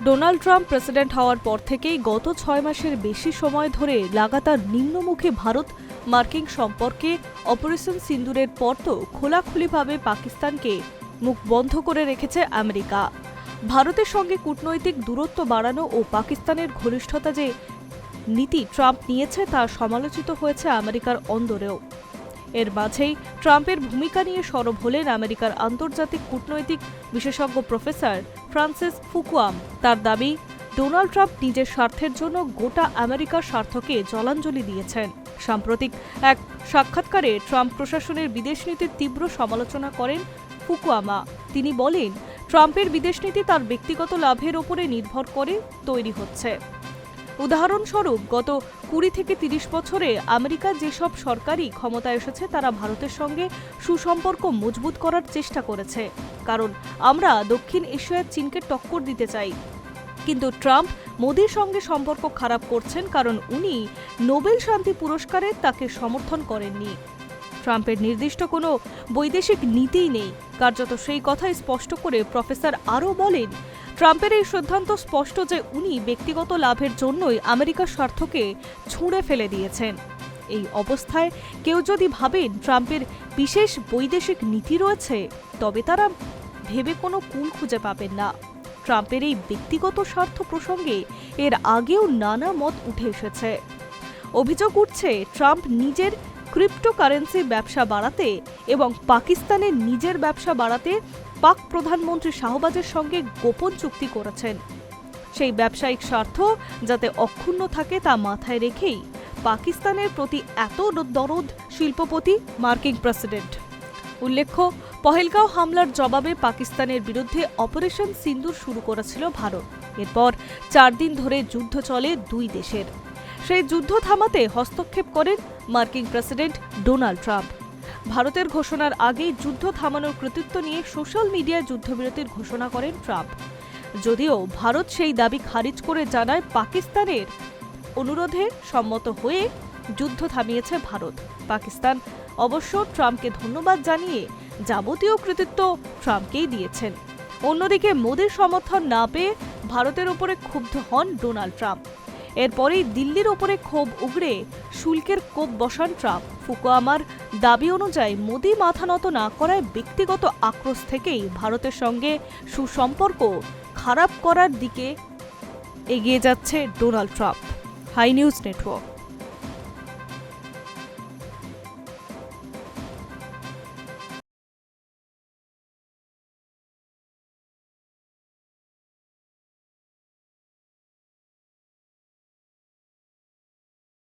Donald Trump president হওয়ার পর থেকেই গত 6 মাসের বেশি সময় ধরে লাগাতার নিম্নমুখী ভারত মার্কিন সম্পর্কে অপারেশন সিন্দুরের পর তো খোলাখুলিভাবে পাকিস্তানকে মুখ বন্ধ করে রেখেছে আমেরিকা। ভারতের সঙ্গে কূটনৈতিক দূরত্ব বাড়ানো ও পাকিস্তানের ঘনিষ্ঠতা যে নীতি ট্রাম্প নিয়েছে তা সমালোচিত হয়েছে আমেরিকার অন্দরেও। এর মাঝেই ট্রাম্পের ভূমিকা নিয়ে সরব হলেন আমেরিকার আন্তর্জাতিক কূটনৈতিক বিশেষজ্ঞ প্রফেসর ফ্রান্সিস ফুকুয়াম। তার দাবি, ডোনাল্ড ট্রাম্প নিজের স্বার্থের জন্য গোটা আমেরিকার স্বার্থকে জলাঞ্জলি দিয়েছেন। সাম্প্রতিক এক সাক্ষাৎকারে ট্রাম্প প্রশাসনের বিদেশনীতির তীব্র সমালোচনা করেন ফুকুয়ামা। তিনি বলেন, ট্রাম্পের বিদেশনীতি তার ব্যক্তিগত লাভের ওপরে নির্ভর করে তৈরি হচ্ছে। উদাহরণস্বরূপ, গত 20 থেকে 30 বছরে আমেরিকার যেসব সরকারই ক্ষমতায় এসেছে তারা ভারতের সঙ্গে সুসম্পর্ক মজবুত করার চেষ্টা করেছে, কারণ আমরা দক্ষিণ এশিয়ার চীনকে টক্কর দিতে চাই। কিন্তু ট্রাম্প মোদির সঙ্গে সম্পর্ক খারাপ করছেন কারণ উনি নোবেল শান্তি পুরস্কারে তাকে সমর্থন করেননি। ট্রাম্পের নির্দিষ্ট কোনো বৈদেশিক নীতিই নেই, কার্যত সেই কথাই স্পষ্ট করে প্রফেসর আরও বলেন, ট্রাম্পের এই সিদ্ধান্ত স্পষ্ট যে উনি ব্যক্তিগত লাভের জন্যই আমেরিকার স্বার্থকে ছুঁড়ে ফেলে দিয়েছেন। এই অবস্থায় কেউ যদি ভাবেন ট্রাম্পের বিশেষ বৈদেশিক নীতি রয়েছে, তবে তারা ভেবে কোনো কুল খুঁজে পাবেন না। ট্রাম্পের এই ব্যক্তিগত স্বার্থ প্রসঙ্গে এর আগেও নানা মত উঠে এসেছে। অভিযোগ উঠছে, ট্রাম্প নিজের ক্রিপ্টোকারেন্সি ব্যবসা বাড়াতে এবং পাকিস্তানের নিজের ব্যবসা বাড়াতে পাক প্রধানমন্ত্রী শাহবাজের সঙ্গে গোপন চুক্তি করেছেন। সেই ব্যবসায়িক স্বার্থ যাতে অক্ষুণ্ণ থাকে তা মাথায় রেখেই পাকিস্তানের প্রতি এত দরদ শিল্পপতি মার্কিন প্রেসিডেন্ট। উল্লেখ্য, পহেলগাঁও হামলার জবাবে পাকিস্তানের বিরুদ্ধে অপারেশন সিন্দুর শুরু করেছিল ভারত। এরপর 4 দিন ধরে যুদ্ধ চলে দুই দেশের। সেই যুদ্ধ থামাতে হস্তক্ষেপ করেন মার্কিন প্রেসিডেন্ট ডোনাল্ড ট্রাম্প। ভারতের ঘোষণার আগেই যুদ্ধ থামানোর কৃতিত্ব নিয়ে সোশ্যাল মিডিয়ায় যুদ্ধবিরতির ঘোষণা করেন ট্রাম্প। যদিও ভারত সেই দাবি খারিজ করে জানায়, পাকিস্তানের অনুরোধে সম্মত হয়ে যুদ্ধ থামিয়েছে ভারত। পাকিস্তান অবশ্য ট্রাম্পকে ধন্যবাদ জানিয়ে যাবতীয় কৃতিত্ব ট্রাম্পকেই দিয়েছেন। অন্যদিকে মোদির সমর্থন না পেয়ে ভারতের ওপরে ক্ষুব্ধ হন ডোনাল্ড ট্রাম্প। এরপরেই দিল্লির ওপরে ক্ষোভ উগড়ে শুল্কের কোপ বসান ট্রাম্প। ফুকুয়ামার দাবি অনুযায়ী মোদি মাথা নত না করায় ব্যক্তিগত আক্রোশ থেকেই ভারতের সঙ্গে সুসম্পর্ক খারাপ করার দিকে এগিয়ে যাচ্ছে Donald Trump. Hi News network.